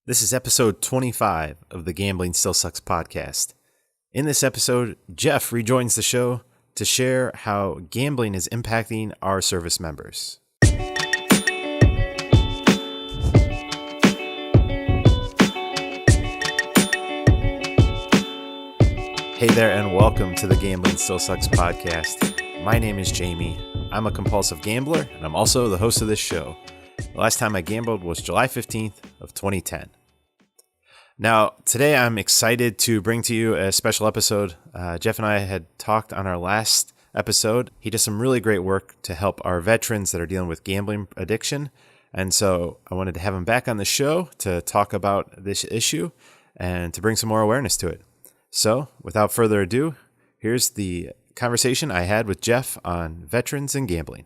This is episode 25 of the Gambling Still Sucks podcast. In this episode, Jeff rejoins the show to share how gambling is impacting our service members. Hey there, and welcome to the Gambling Still Sucks podcast. My name is Jamie. I'm a compulsive gambler, and I'm also the host of this show. The last time I gambled was July 15th of 2010. Now, today I'm excited to bring to you a special episode. Jeff and I had talked on our last episode. He does some really great work to help our veterans that are dealing with gambling addiction. And so I wanted to have him back on the show to talk about this issue and to bring some more awareness to it. So without further ado, here's the conversation I had with Jeff on veterans and gambling.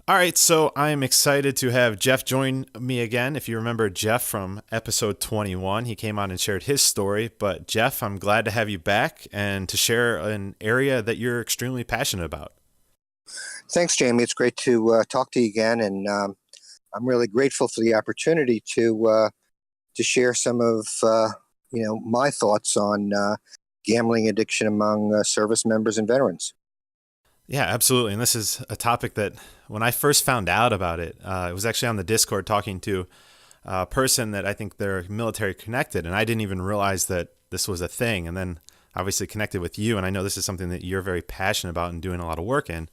All right, so I'm excited to have Jeff join me again. If you remember Jeff from episode 21, he came on and shared his story. But Jeff, I'm glad to have you back and to share an area that you're extremely passionate about. Thanks, Jamie. It's great to talk to you again, and I'm really grateful for the opportunity to share some of my thoughts on gambling addiction among service members and veterans. Yeah, absolutely. And this is a topic that when I first found out about it, it was actually on the Discord talking to a person that I think they're military connected, and I didn't even realize that this was a thing. And then obviously connected with you, and I know this is something that you're very passionate about and doing a lot of work in.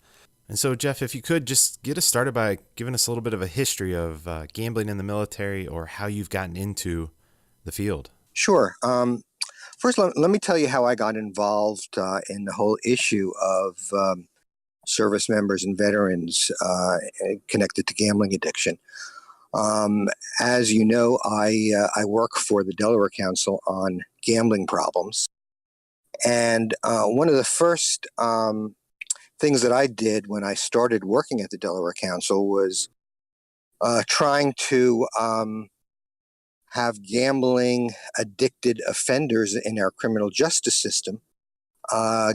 And so, Jeff, if you could just get us started by giving us a little bit of a history of gambling in the military or how you've gotten into the field. Sure. First, let me tell you how I got involved in the whole issue of service members and veterans connected to gambling addiction. As you know, I work for the Delaware Council on gambling problems. And one of the first things that I did when I started working at the Delaware Council was trying to have gambling addicted offenders in our criminal justice system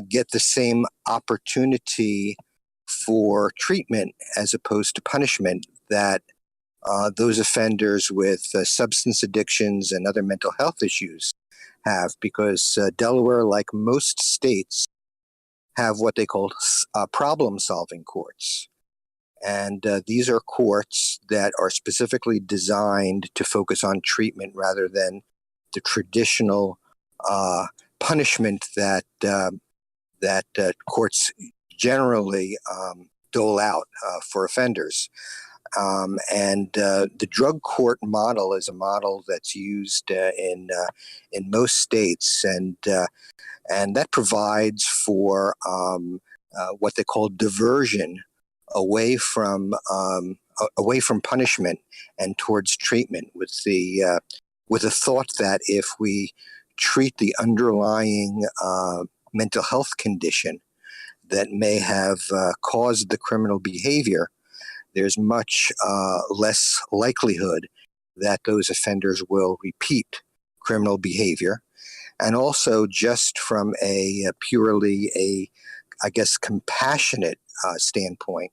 get the same opportunity for treatment as opposed to punishment that those offenders with substance addictions and other mental health issues have, because Delaware, like most states, have what they call problem-solving courts. And these are courts that are specifically designed to focus on treatment rather than the traditional punishment that courts generally dole out for offenders. And the drug court model is a model that's used in most states, and that provides for what they call diversion away from punishment and towards treatment, with the thought that if we treat the underlying mental health condition that may have caused the criminal behavior, there's much less likelihood that those offenders will repeat criminal behavior. And also, just from a purely compassionate standpoint,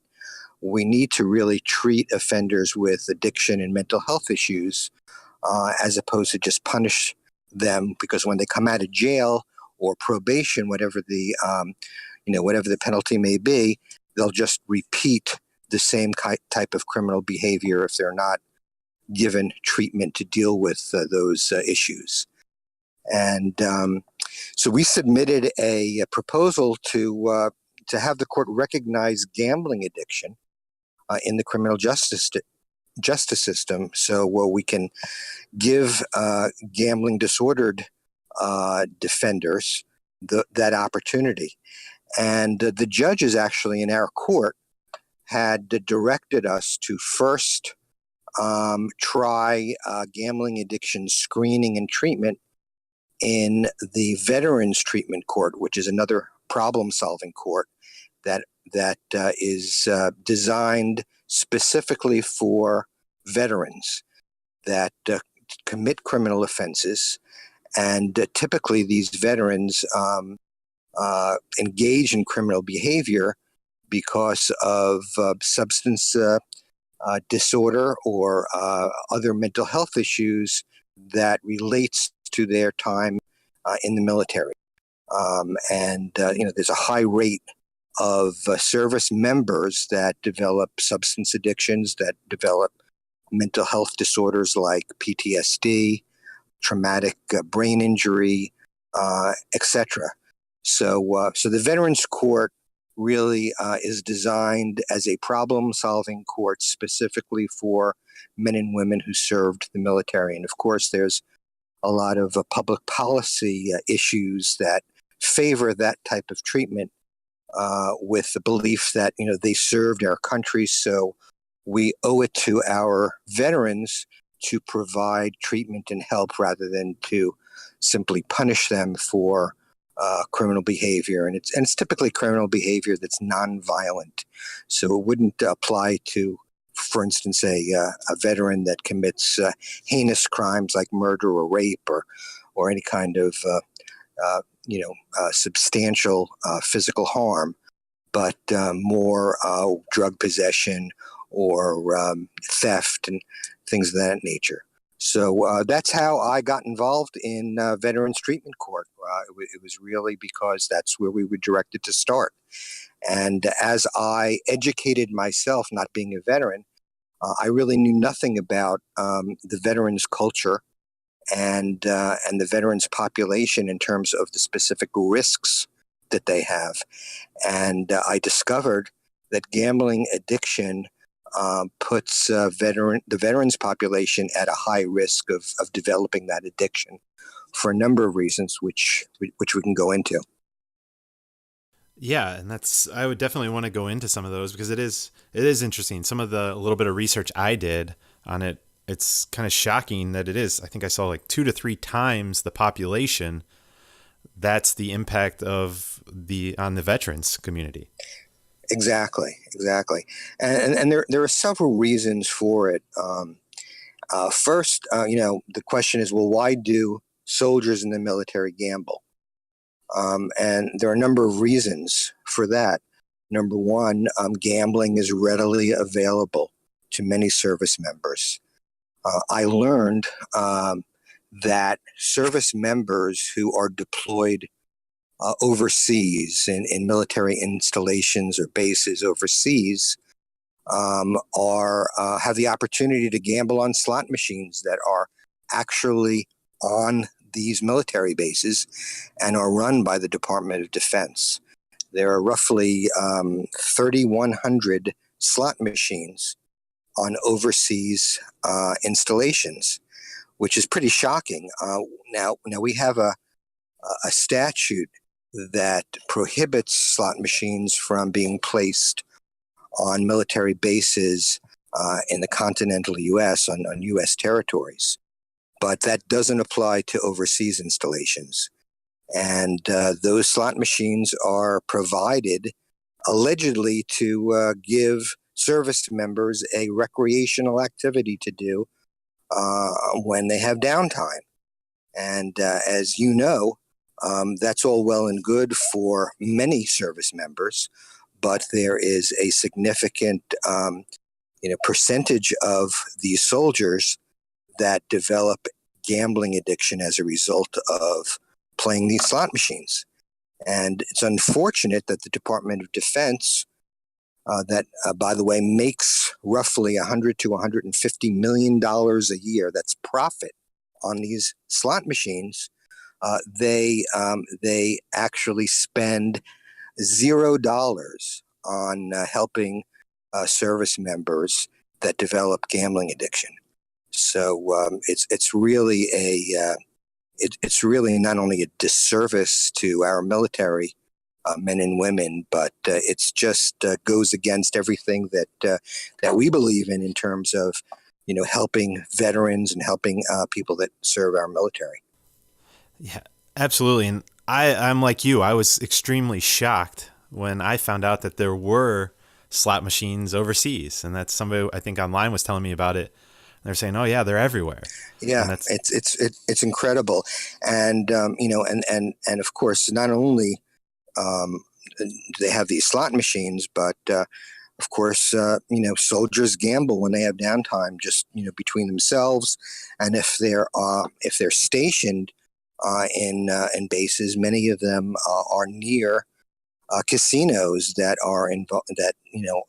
we need to really treat offenders with addiction and mental health issues as opposed to just punish them, because when they come out of jail or probation, whatever the penalty may be, they'll just repeat the same type of criminal behavior if they're not given treatment to deal with those issues. And so we submitted a proposal to have the court recognize gambling addiction in the criminal justice system, so we can give gambling disordered defenders that opportunity. And the judges actually in our court had directed us to first try gambling addiction screening and treatment in the Veterans Treatment Court, which is another problem-solving court that is designed specifically for veterans that commit criminal offenses. And typically these veterans engage in criminal behavior because of substance disorder or other mental health issues that relates to their time in the military. There's a high rate of service members that develop substance addictions, that develop mental health disorders like PTSD, traumatic brain injury, etc. So the Veterans Court really is designed as a problem-solving court specifically for men and women who served the military. And of course, there's a lot of public policy issues that favor that type of treatment, with the belief that they served our country, so we owe it to our veterans to provide treatment and help rather than to simply punish them for criminal behavior. And it's typically criminal behavior that's nonviolent, so it wouldn't apply to, for instance, a veteran that commits heinous crimes like murder or rape or any kind of substantial physical harm, but more drug possession or theft and things of that nature. So that's how I got involved in Veterans Treatment Court. It was really because that's where we were directed to start. And as I educated myself, not being a veteran, I really knew nothing about the veterans culture and the veterans population in terms of the specific risks that they have. And I discovered that gambling addiction puts the veterans population at a high risk of developing that addiction for a number of reasons, which we can go into. Yeah, and I would definitely want to go into some of those because it is interesting. Some of the little bit of research I did on it, it's kind of shocking that it is. I think I saw like 2 to 3 times the population. That's the impact on the veterans community. Exactly. And there are several reasons for it. First, the question is, well, why do soldiers in the military gamble? And there are a number of reasons for that. Number one, gambling is readily available to many service members. I learned that service members who are deployed overseas in military installations or bases overseas have the opportunity to gamble on slot machines that are actually on these military bases and are run by the Department of Defense. There are roughly 3,100 slot machines on overseas installations, which is pretty shocking. Now we have a statute that prohibits slot machines from being placed on military bases in the continental U.S., on U.S. territories. But that doesn't apply to overseas installations. And those slot machines are provided allegedly to give service members a recreational activity to do when they have downtime. And as you know, that's all well and good for many service members, but there is a significant percentage of these soldiers that develop gambling addiction as a result of playing these slot machines. And it's unfortunate that the Department of Defense, by the way, makes roughly $100 to $150 million a year. That's profit on these slot machines. They actually spend $0 on helping service members that develop gambling addiction. So it's really it's really not only a disservice to our military men and women, but it's just goes against everything that we believe in terms of helping veterans and helping people that serve our military. Yeah, absolutely. And I'm like you. I was extremely shocked when I found out that there were slot machines overseas, and that's somebody I think online was telling me about it. They're saying, "Oh yeah, they're everywhere." Yeah, it's incredible, and and of course, not only do they have these slot machines, but of course, soldiers gamble when they have downtime, just between themselves, and if they're stationed in bases, many of them are near casinos that are that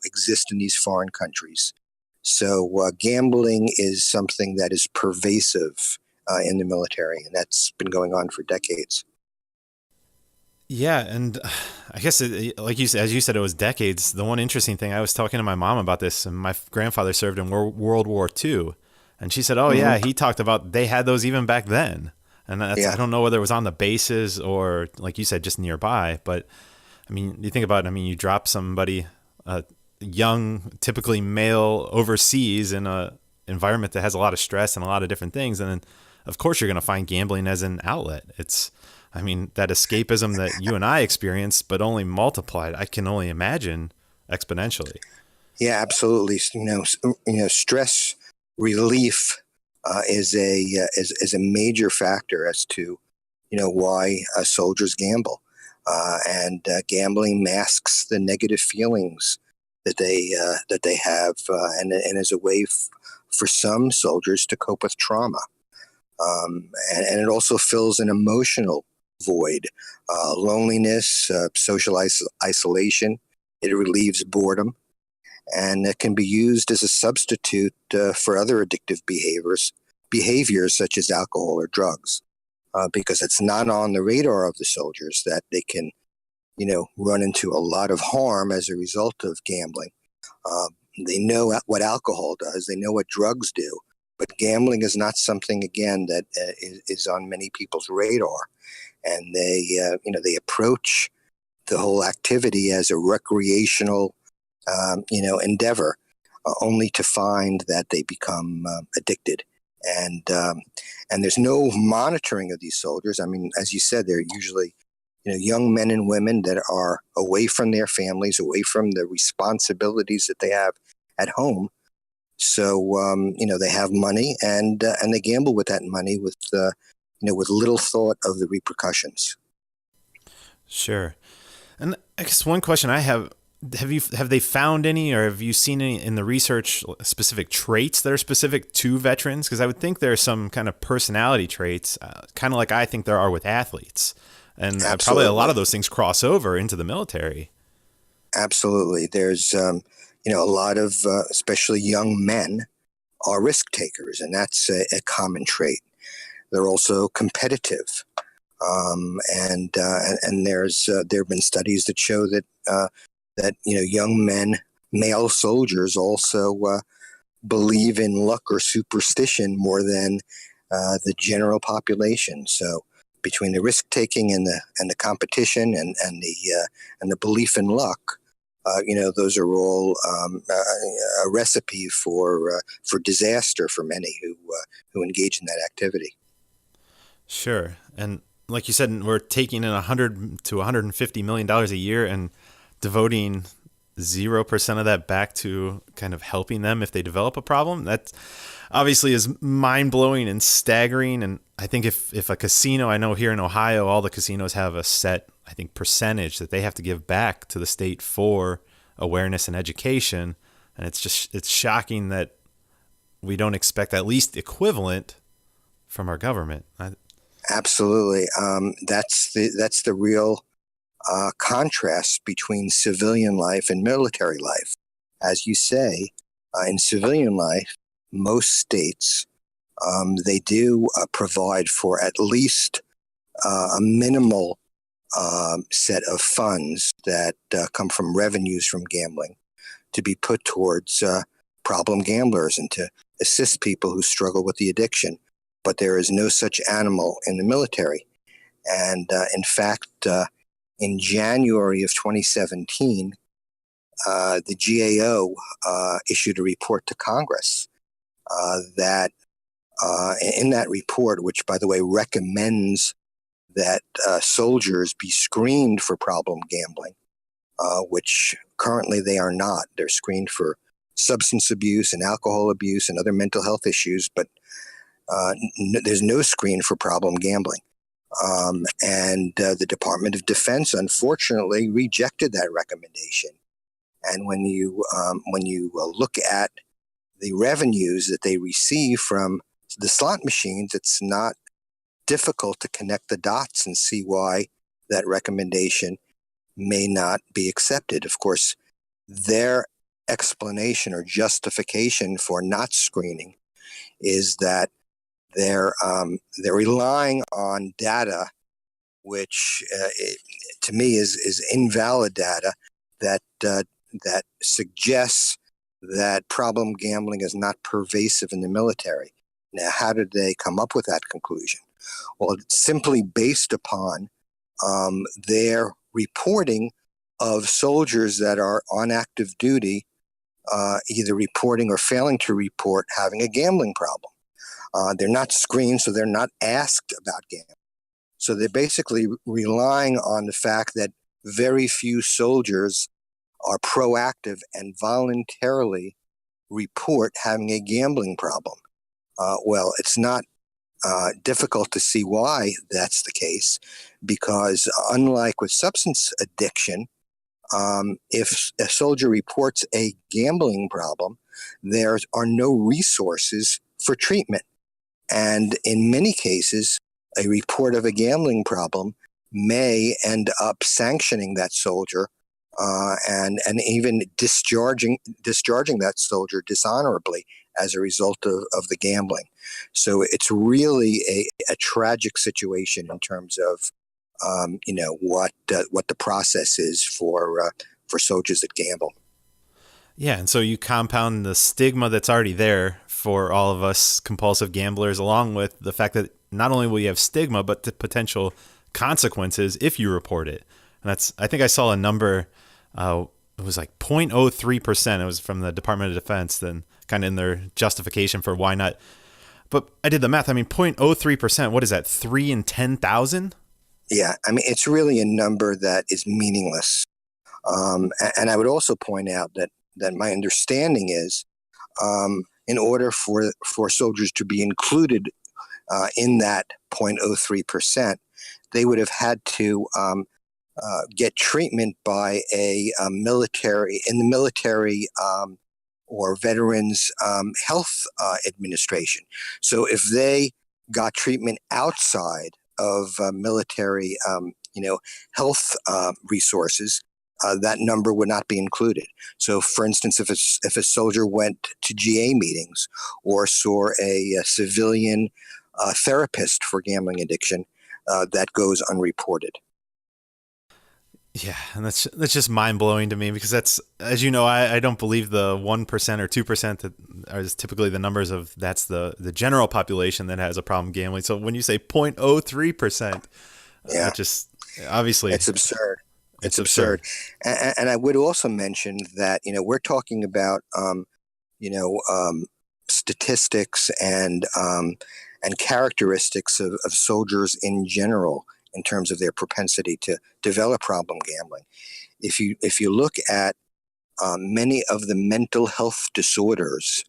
exist in these foreign countries. So gambling is something that is pervasive in the military, and that's been going on for decades. Yeah, and I guess like you said, as you said, it was decades. The one interesting thing, I was talking to my mom about this, and my grandfather served in World War II, and she said, "Oh yeah, he talked about they had those even back then." And I don't know whether it was on the bases or, like you said, just nearby. But I mean, you think about it. I mean, you drop somebody, young, typically male, overseas in a environment that has a lot of stress and a lot of different things, and then of course you're going to find gambling as an outlet. I mean, that escapism that you and I experienced, but only multiplied, I can only imagine exponentially. Yeah, absolutely. Stress relief is a major factor as to why soldiers gamble, and gambling masks the negative feelings that they have, and is a way for some soldiers to cope with trauma, and it also fills an emotional void, loneliness, social isolation. It relieves boredom, and it can be used as a substitute for other addictive behaviors such as alcohol or drugs, because it's not on the radar of the soldiers that they can, run into a lot of harm as a result of gambling. They know what alcohol does, they know what drugs do, but gambling is not something, again, that is on many people's radar. And they approach the whole activity as a recreational, endeavor, only to find that they become addicted. And there's no monitoring of these soldiers. I mean, as you said, they're usually, young men and women that are away from their families, away from the responsibilities that they have at home. So, they have money, and they gamble with that money with little thought of the repercussions. Sure. And I guess one question I have they found any, or have you seen any in the research, specific traits that are specific to veterans? Because I would think there are some kind of personality traits, kind of like I think there are with athletes. And probably a lot of those things cross over into the military. Absolutely. There's, a lot of, especially young men, are risk takers, and that's a common trait. They're also competitive, and there have been studies that show that young men, male soldiers, also believe in luck or superstition more than the general population. So between the risk taking and the competition and the belief in luck, those are all a recipe for disaster for many who engage in that activity. Sure. And like you said, we're taking in $100 to $150 million a year and devoting 0% of that back to kind of helping them if they develop a problem. That obviously is mind-blowing and staggering. And I think if a casino, I know here in Ohio, all the casinos have a set, I think, percentage that they have to give back to the state for awareness and education. And it's shocking that we don't expect at least equivalent from our government. Absolutely. That's the real contrast between civilian life and military life. As you say, in civilian life, most states, they do provide for at least a minimal set of funds that come from revenues from gambling to be put towards problem gamblers and to assist people who struggle with the addiction. But there is no such animal in the military. And in fact, in January of 2017, the GAO issued a report to Congress that in that report, which, by the way, recommends that soldiers be screened for problem gambling, which currently they are not. They're screened for substance abuse and alcohol abuse and other mental health issues, but there's no screen for problem gambling. And the Department of Defense, unfortunately, rejected that recommendation. And when you look at the revenues that they receive from the slot machines, it's not difficult to connect the dots and see why that recommendation may not be accepted. Of course, their explanation or justification for not screening is that they're relying on data, which to me is invalid data that suggests that problem gambling is not pervasive in the military. Now, how did they come up with that conclusion? Well, it's simply based upon their reporting of soldiers that are on active duty, either reporting or failing to report having a gambling problem. They're not screened, so they're not asked about gambling. So they're basically relying on the fact that very few soldiers are proactive and voluntarily report having a gambling problem. Well, it's not difficult to see why that's the case, because unlike with substance addiction, if a soldier reports a gambling problem, there are no resources for treatment. And in many cases, a report of a gambling problem may end up sanctioning that soldier and even discharging that soldier dishonorably as a result of the gambling. So it's really a tragic situation in terms of what the process is for soldiers that gamble. Yeah, and so you compound the stigma that's already there for all of us compulsive gamblers, along with the fact that not only will you have stigma, but the potential consequences if you report it. And I think I saw a number, it was like 0.03%. It was from the Department of Defense, then kind of in their justification for why not. But I did the math. I mean, 0.03%, what is that, 3 in 10,000? Yeah, I mean, it's really a number that is meaningless. And I would also point out that my understanding is in order for soldiers to be included in that 0.03%, they would have had to get treatment by a military or Veterans Health Administration. So if they got treatment outside of military health resources, that number would not be included. So, for instance, if a soldier went to GA meetings or saw a civilian therapist for gambling addiction, that goes unreported. Yeah, and that's just mind blowing to me, because that's, as you know, I don't believe the 1% or 2% that are typically the numbers of that's the general population that has a problem gambling. So when you say 0.03%, yeah, just obviously it's absurd. It's absurd. And I would also mention that, we're talking about, statistics and characteristics of soldiers in general in terms of their propensity to develop problem gambling. If you look at many of the mental health disorders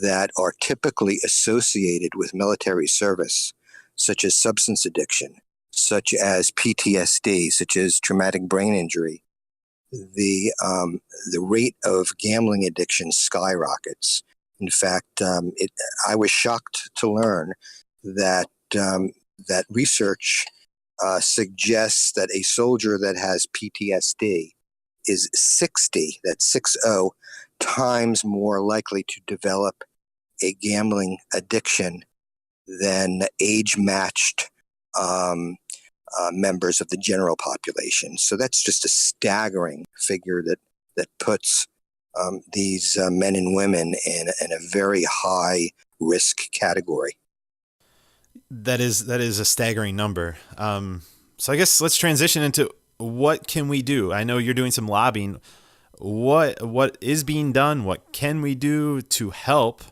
that are typically associated with military service, such as substance addiction, such as PTSD, such as traumatic brain injury, the rate of gambling addiction skyrockets. In fact, I was shocked to learn that that research suggests that a soldier that has PTSD is 60 times more likely to develop a gambling addiction than age-matched members of the general population. So that's just a staggering figure that puts these men and women in a very high risk category. That is a staggering number. So I guess let's transition into what can we do? I know you're doing some lobbying. What is being done? What can we do to help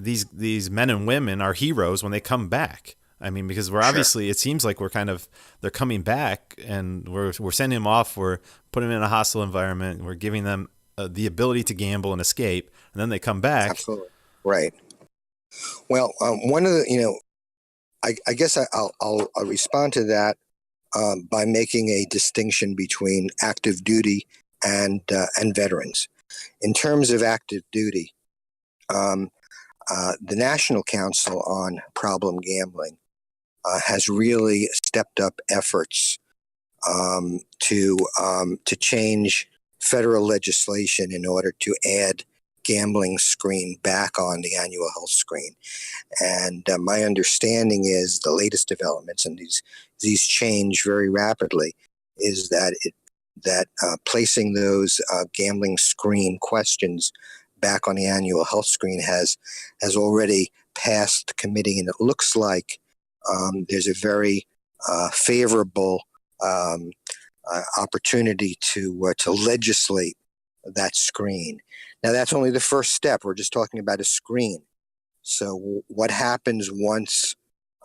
these men and women, our heroes, when they come back? I mean, because we're obviously, it seems like they're coming back, and we're sending them off. We're putting them in a hostile environment. We're giving them the ability to gamble and escape, and then they come back. Absolutely. Right. Well, one of the, I guess I'll respond to that by making a distinction between active duty and veterans. In terms of active duty, the National Council on Problem Gambling has really stepped up efforts to change federal legislation in order to add gambling screen back on the annual health screen. And my understanding is the latest developments, and these change very rapidly, is that placing those gambling screen questions back on the annual health screen has already passed committee, and it looks like there's a very favorable opportunity to legislate that screen. Now, that's only the first step. We're just talking about a screen. So what happens once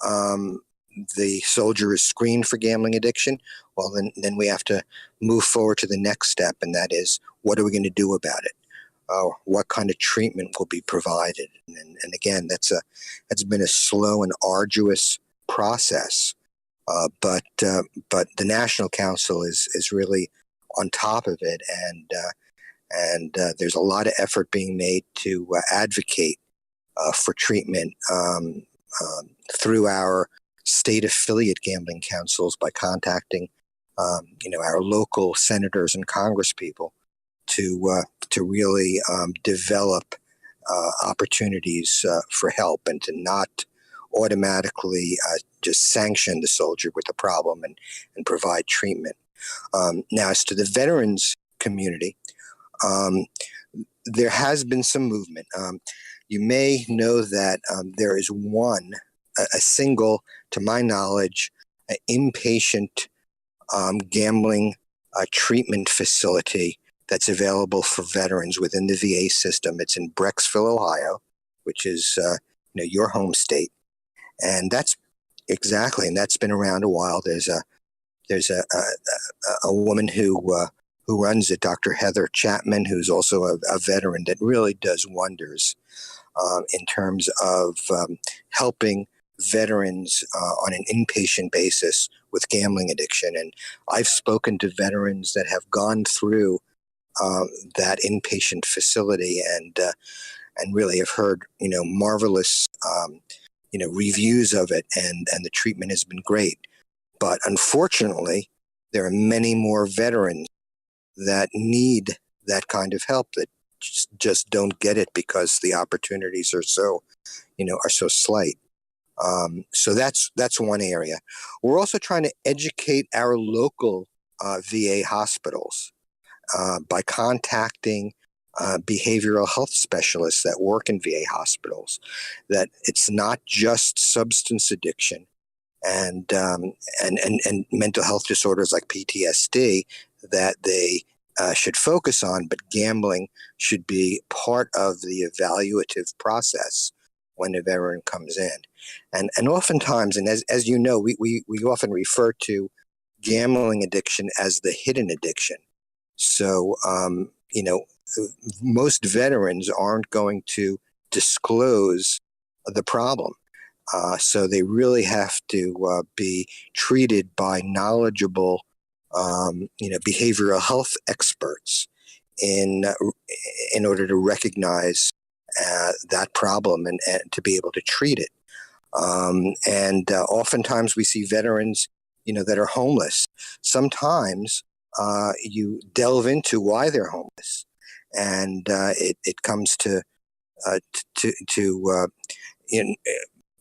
the soldier is screened for gambling addiction? Well, then we have to move forward to the next step, and that is, what are we going to do about it? What kind of treatment will be provided? And again, that's been a slow and arduous process, but the National Council is really on top of it, and there's a lot of effort being made to advocate for treatment through our state affiliate gambling councils by contacting our local senators and congresspeople to really develop opportunities for help, and to not automatically just sanction the soldier with a problem and provide treatment. Now, as to the veterans community, there has been some movement. You may know that there is a single, to my knowledge, inpatient gambling treatment facility that's available for veterans within the VA system. It's in Brecksville, Ohio, which is your home state, and that's been around a while. There's a woman who runs it, Dr. Heather Chapman, who's also a veteran, that really does wonders in terms of helping veterans on an inpatient basis with gambling addiction. And I've spoken to veterans that have gone through that inpatient facility, and really have heard marvelous reviews of it, and the treatment has been great. But unfortunately, there are many more veterans that need that kind of help that just don't get it because the opportunities are so slight. So that's one area. We're also trying to educate our local VA hospitals by contacting behavioral health specialists that work in VA hospitals, that it's not just substance addiction and mental health disorders like PTSD that they should focus on, but gambling should be part of the evaluative process when a veteran comes in. And oftentimes, and as you know, we often refer to gambling addiction as the hidden addiction. So, most veterans aren't going to disclose the problem. So they really have to be treated by knowledgeable, behavioral health experts in order to recognize that problem and to be able to treat it. And oftentimes we see veterans, that are homeless. Sometimes you delve into why they're homeless, and it comes to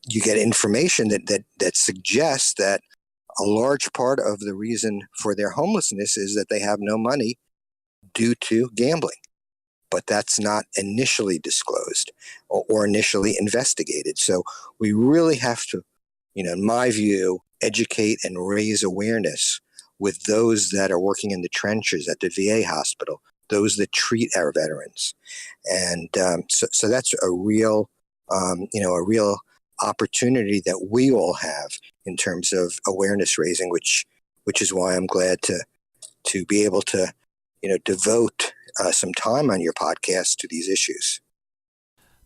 you get information that suggests that a large part of the reason for their homelessness is that they have no money due to gambling. But that's not initially disclosed or initially investigated. So we really have to, in my view, educate and raise awareness with those that are working in the trenches at the VA hospital, those that treat our veterans. And so that's a real opportunity that we all have in terms of awareness raising, which is why I'm glad to be able to, devote some time on your podcast to these issues.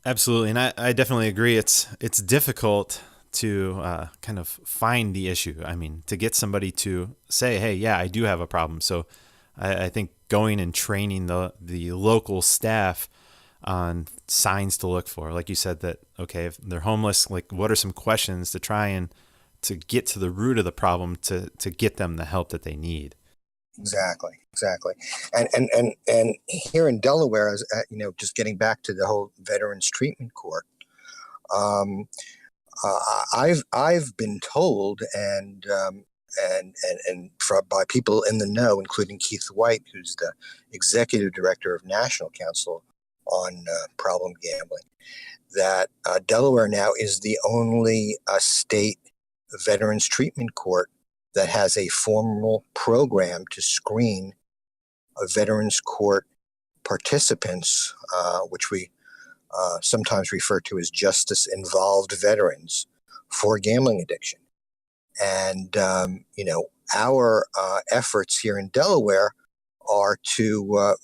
Absolutely. And I definitely agree. It's difficult to kind of find the issue. I mean, to get somebody to say, hey, yeah, I do have a problem. So I think going and training the local staff on signs to look for. Like you said, that, okay, if they're homeless, like what are some questions to try and to get to the root of the problem to get them the help that they need. Exactly. And here in Delaware, as just getting back to the whole Veterans Treatment Court, um, I've been told by people in the know, including Keith White, who's the executive director of National Council on Problem Gambling, that Delaware now is the only state Veterans Treatment Court that has a formal program to screen Veterans Court participants, which we sometimes refer to as justice-involved veterans, for gambling addiction. And, our efforts here in Delaware are to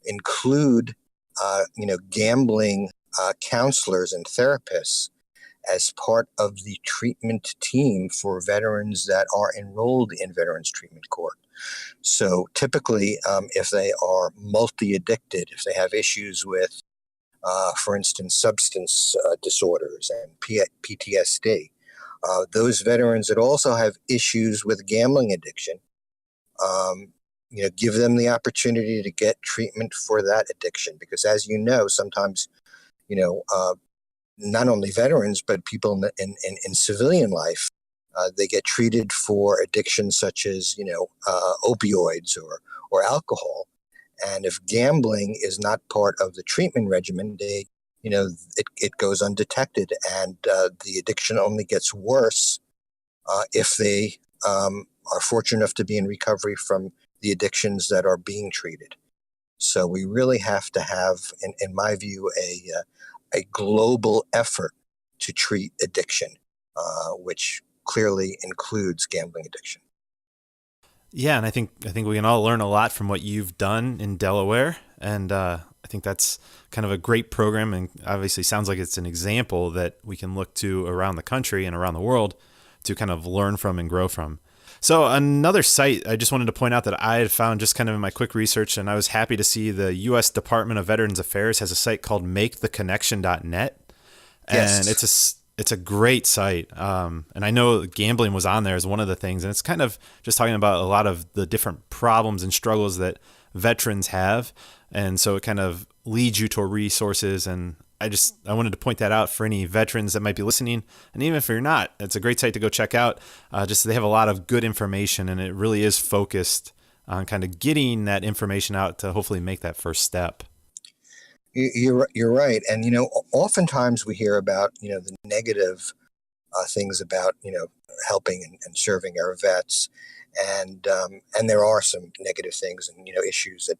include, gambling counselors and therapists as part of the treatment team for veterans that are enrolled in Veterans Treatment Court. So typically, if they are multi-addicted, if they have issues with, for instance, substance disorders and PTSD, those veterans that also have issues with gambling addiction, give them the opportunity to get treatment for that addiction. Because as you know, sometimes, not only veterans, but people in civilian life, they get treated for addictions such as, opioids or alcohol. And if gambling is not part of the treatment regimen, it goes undetected, and the addiction only gets worse if they are fortunate enough to be in recovery from the addictions that are being treated. So we really have to have, in my view, a global effort to treat addiction, which clearly includes gambling addiction. Yeah, and I think we can all learn a lot from what you've done in Delaware, and I think that's kind of a great program, and obviously sounds like it's an example that we can look to around the country and around the world to kind of learn from and grow from. So another site I just wanted to point out that I had found just kind of in my quick research, and I was happy to see the U.S. Department of Veterans Affairs has a site called maketheconnection.net. Yes. And it's a great site. And I know gambling was on there as one of the things, and it's kind of just talking about a lot of the different problems and struggles that veterans have. And so it kind of leads you to resources, and I wanted to point that out for any veterans that might be listening. And even if you're not, it's a great site to go check out. Just they have a lot of good information, and it really is focused on kind of getting that information out to hopefully make that first step. You're right. And, oftentimes we hear about, the negative things about, helping and serving our vets. And there are some negative things and, issues that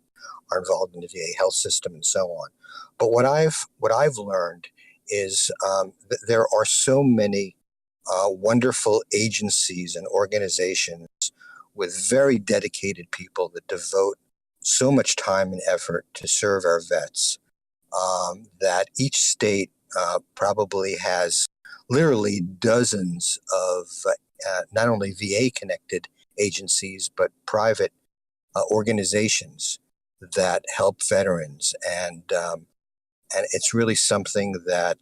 are involved in the VA health system and so on. But what I've learned is that there are so many wonderful agencies and organizations with very dedicated people that devote so much time and effort to serve our vets, that each state probably has literally dozens of not only VA-connected agencies, but private organizations that help veterans. And it's really something that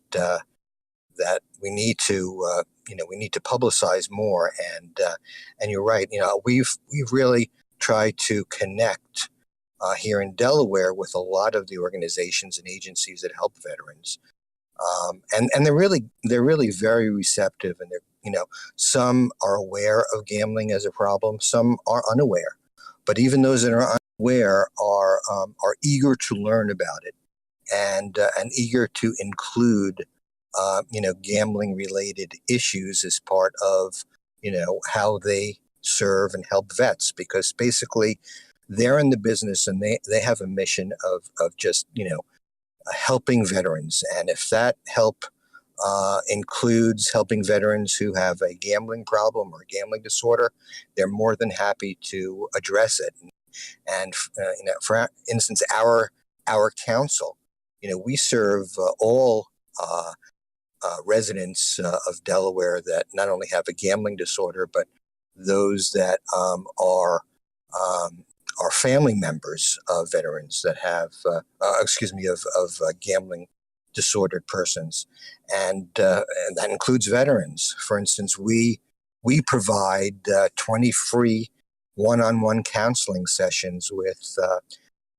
we need to publicize more. And you're right. We've really tried to connect here in Delaware with a lot of the organizations and agencies that help veterans, and they're really very receptive. And some are aware of gambling as a problem, some are unaware. But even those that are unaware are eager to learn about it, and eager to include gambling related issues as part of how they serve and help vets, because basically they're in the business and they have a mission of just helping veterans. And if that help includes helping veterans who have a gambling problem or a gambling disorder, they're more than happy to address it. And for instance, our council, we serve all residents of Delaware that not only have a gambling disorder, but those that are family members of veterans that have, gambling disordered persons, and that includes veterans. For instance, we provide 20 free one-on-one counseling sessions with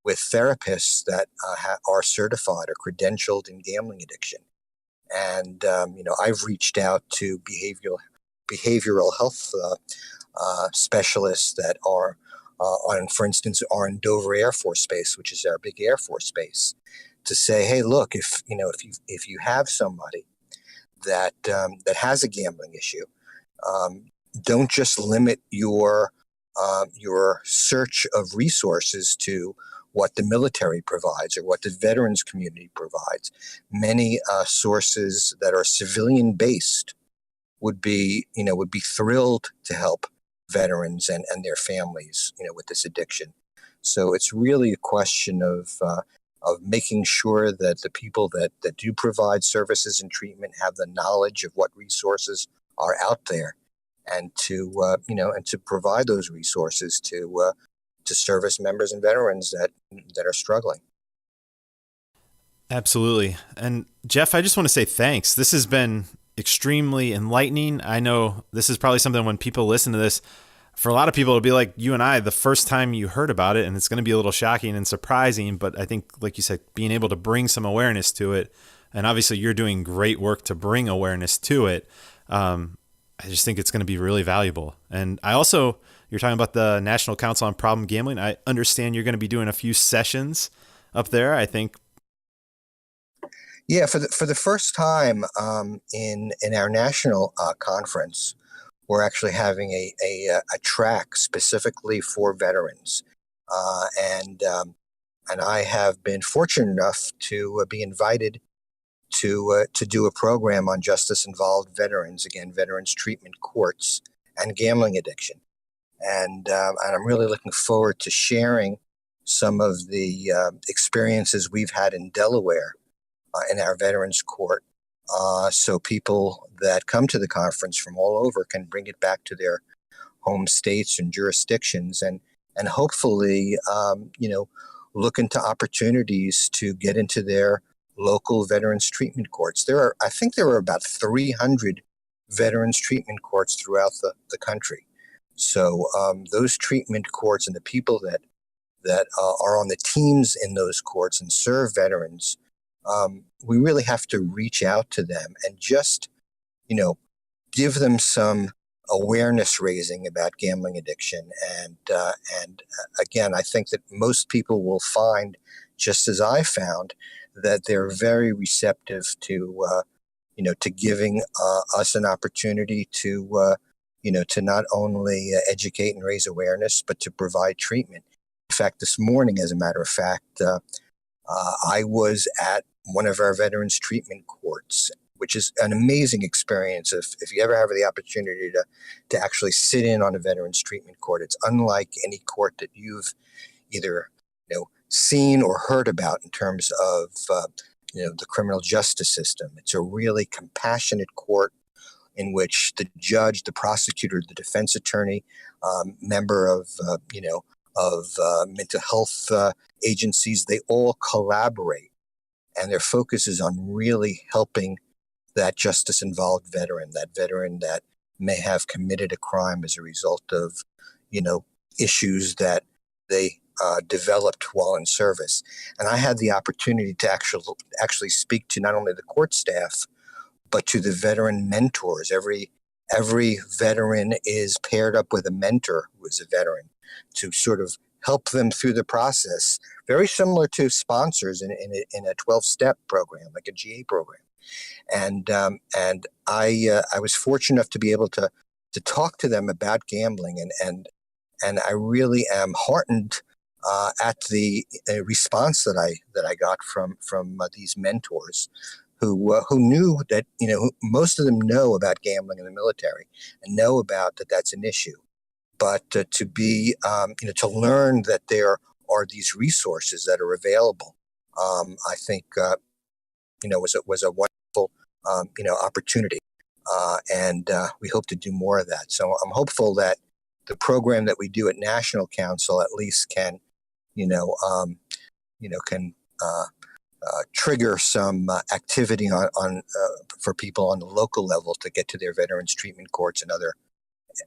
therapists that are certified or credentialed in gambling addiction. And I've reached out to behavioral health specialists that are for instance, are in Dover Air Force Base, which is our big Air Force base, to say, hey, look, if you have somebody that has a gambling issue, don't just limit your search of resources to what the military provides or what the veterans community provides. Many sources that are civilian based would be thrilled to help veterans and their families, with this addiction. So it's really a question of making sure that the people that do provide services and treatment have the knowledge of what resources are out there, and to provide those resources to service members and veterans that are struggling. Absolutely. And Jeff, I just want to say thanks. This has been extremely enlightening. I know this is probably something when people listen to this, for a lot of people, it'll be like you and I, the first time you heard about it, and it's going to be a little shocking and surprising. But I think, like you said, being able to bring some awareness to it, and obviously you're doing great work to bring awareness to it. I just think it's going to be really valuable. And I also, you're talking about the National Council on Problem Gambling. I understand you're going to be doing a few sessions up there, I think. Yeah, for the first time in our national conference, we're actually having a track specifically for veterans, and I have been fortunate enough to be invited to do a program on justice-involved veterans, again, veterans treatment courts and gambling addiction, and I'm really looking forward to sharing some of the experiences we've had in Delaware in our veterans court, so people that come to the conference from all over can bring it back to their home states and jurisdictions, and hopefully look into opportunities to get into their local veterans treatment courts. I think there are about 300 veterans treatment courts throughout the country. So those treatment courts and the people that are on the teams in those courts and serve veterans, we really have to reach out to them and just, give them some awareness raising about gambling addiction. And again, I think that most people will find, just as I found, that they're very receptive to, to giving us an opportunity to, to not only educate and raise awareness, but to provide treatment. In fact, this morning, as a matter of fact, I was at one of our veterans treatment courts, which is an amazing experience. If you ever have the opportunity to actually sit in on a veterans treatment court, it's unlike any court that you've either seen or heard about in terms of the criminal justice system. It's a really compassionate court in which the judge, the prosecutor, the defense attorney, member of mental health agencies, they all collaborate, and their focus is on really helping that justice-involved veteran, that may have committed a crime as a result of, issues that they developed while in service. And I had the opportunity to actually speak to not only the court staff, but to the veteran mentors. Every veteran is paired up with a mentor who is a veteran to sort of help them through the process, very similar to sponsors in a 12-step program, like a GA program. And I was fortunate enough to be able to talk to them about gambling, and I really am heartened at the response that I got from these mentors, who knew that most of them know about gambling in the military and know about that's an issue, but to be to learn that there are these resources that are available, I think was a wonderful opportunity, and we hope to do more of that. So I'm hopeful that the program that we do at National Council at least can, you know, can trigger some activity on for people on the local level to get to their veterans treatment courts and other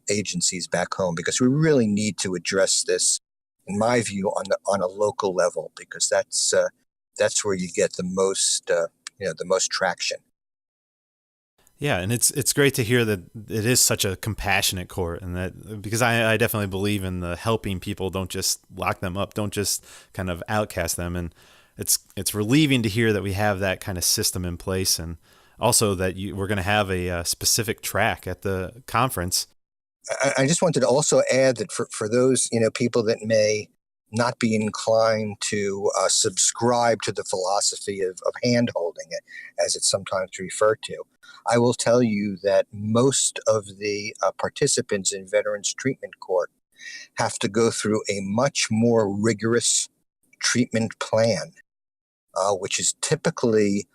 agencies back home, because we really need to address this, in my view, on a local level, because that's where you get the most the most traction. Yeah, and it's great to hear that it is such a compassionate court, and that, because I definitely believe in the helping people. Don't just lock them up, don't just kind of outcast them, and it's relieving to hear that we have that kind of system in place, and also that we're going to have a specific track at the conference. I just wanted to also add that for those people that may not be inclined to subscribe to the philosophy of hand-holding it, as it's sometimes referred to, I will tell you that most of the participants in Veterans Treatment Court have to go through a much more rigorous treatment plan, which is typically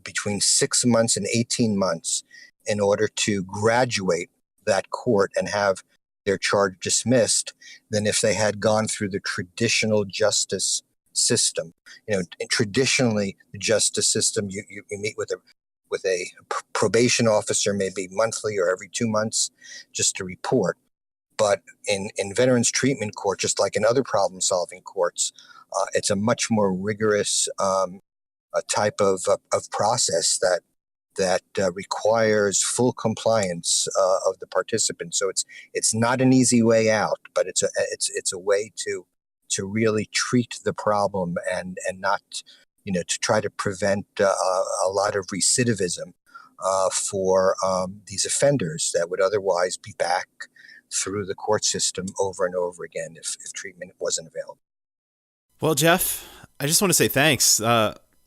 between 6 months and 18 months in order to graduate that court and have their charge dismissed, than if they had gone through the traditional justice system. Traditionally, the justice system, you meet with a probation officer maybe monthly or every 2 months just to report. But in Veterans Treatment Court, just like in other problem-solving courts, it's a much more rigorous type of process that requires full compliance of the participants. So it's not an easy way out, but it's a way to really treat the problem and not to try to prevent a lot of recidivism for these offenders that would otherwise be back through the court system over and over again if treatment wasn't available. Well, Jeff, I just want to say thanks.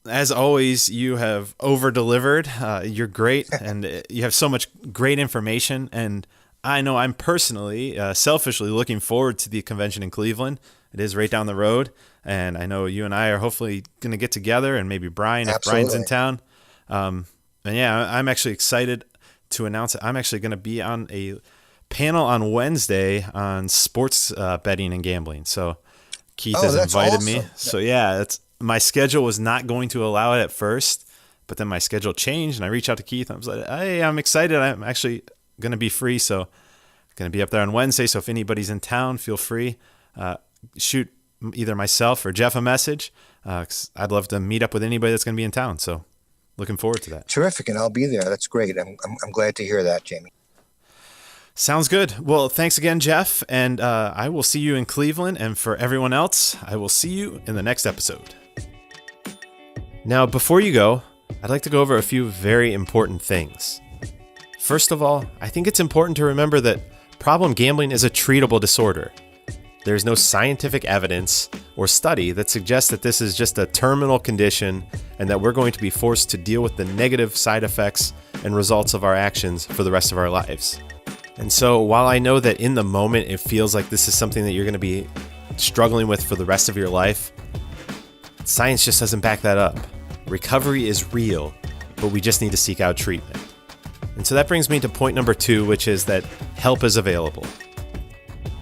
As always, you have over-delivered. You're great, and you have so much great information. And I know I'm personally, selfishly looking forward to the convention in Cleveland. It is right down the road, and I know you and I are hopefully going to get together, and maybe Brian, if Absolutely. Brian's in town. And yeah, I'm actually excited to announce that I'm actually going to be on a panel on Wednesday on sports betting and gambling. So Keith has invited me. So yeah, my schedule was not going to allow it at first, but then my schedule changed, and I reached out to Keith. I was like, hey, I'm excited. I'm actually going to be free, so I'm going to be up there on Wednesday. So if anybody's in town, feel free. Shoot either myself or Jeff a message. 'Cause I'd love to meet up with anybody that's going to be in town. So looking forward to that. Terrific, and I'll be there. That's great. I'm glad to hear that, Jamie. Sounds good. Well, thanks again, Jeff, and I will see you in Cleveland. And for everyone else, I will see you in the next episode. Now, before you go, I'd like to go over a few very important things. First of all, I think it's important to remember that problem gambling is a treatable disorder. There's no scientific evidence or study that suggests that this is just a terminal condition and that we're going to be forced to deal with the negative side effects and results of our actions for the rest of our lives. And so while I know that in the moment it feels like this is something that you're going to be struggling with for the rest of your life, science just doesn't back that up. Recovery is real, but we just need to seek out treatment. And so that brings me to point number 2, which is that help is available.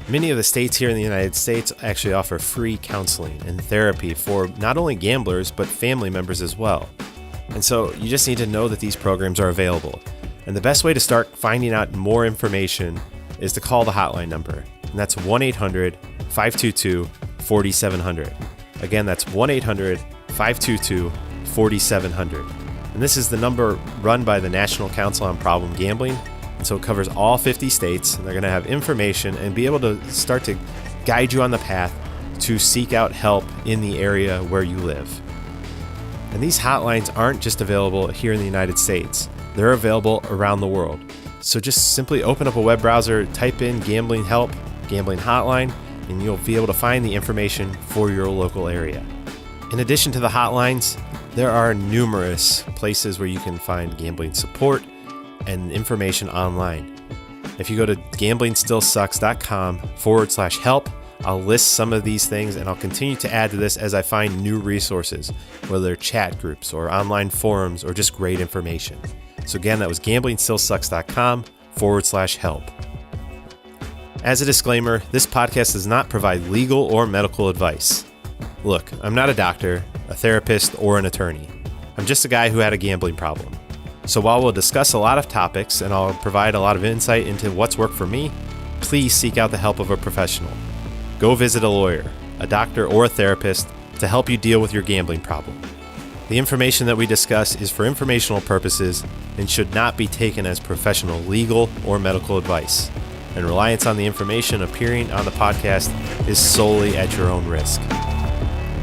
Many of the states here in the United States actually offer free counseling and therapy for not only gamblers, but family members as well. And so you just need to know that these programs are available. And the best way to start finding out more information is to call the hotline number. And that's 1-800-522-4700. Again, that's 1-800-522-4700. And this is the number run by the National Council on Problem Gambling. And so it covers all 50 states. And they're going to have information and be able to start to guide you on the path to seek out help in the area where you live. And these hotlines aren't just available here in the United States. They're available around the world. So just simply open up a web browser, type in gambling help, gambling hotline, and you'll be able to find the information for your local area. In addition to the hotlines, there are numerous places where you can find gambling support and information online. If you go to gamblingstillsucks.com/help, I'll list some of these things, and I'll continue to add to this as I find new resources, whether they're chat groups or online forums or just great information. So again, that was gamblingstillsucks.com/help. As a disclaimer, this podcast does not provide legal or medical advice. Look, I'm not a doctor, a therapist, or an attorney. I'm just a guy who had a gambling problem. So while we'll discuss a lot of topics and I'll provide a lot of insight into what's worked for me, please seek out the help of a professional. Go visit a lawyer, a doctor, or a therapist to help you deal with your gambling problem. The information that we discuss is for informational purposes and should not be taken as professional legal or medical advice. And reliance on the information appearing on the podcast is solely at your own risk.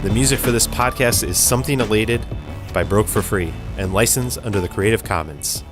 The music for this podcast is Something Elated by Broke for Free and licensed under the Creative Commons.